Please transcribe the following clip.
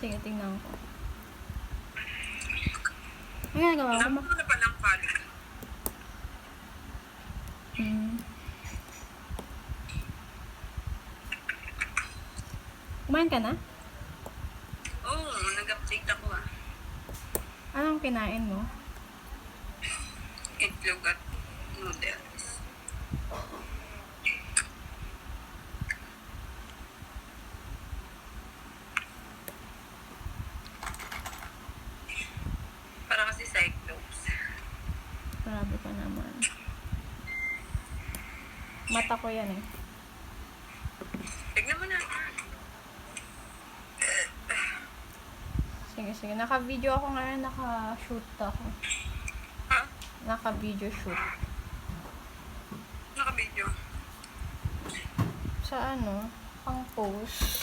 Sige, tingnan ko. Ano ginagawa ko? Naman na palang palo. Kumain ka na? Oo, nag-update ako ah. Anong kinain mo? Itlog at noodles. Para kasi Cyclops. Grabe ka naman. Mata ko yan eh. Tignan mo na. Sige, sige. Naka-video ako ngayon. Naka-shoot ako. Ha? Naka-video shoot. Naka-video. Sa ano? Pang post.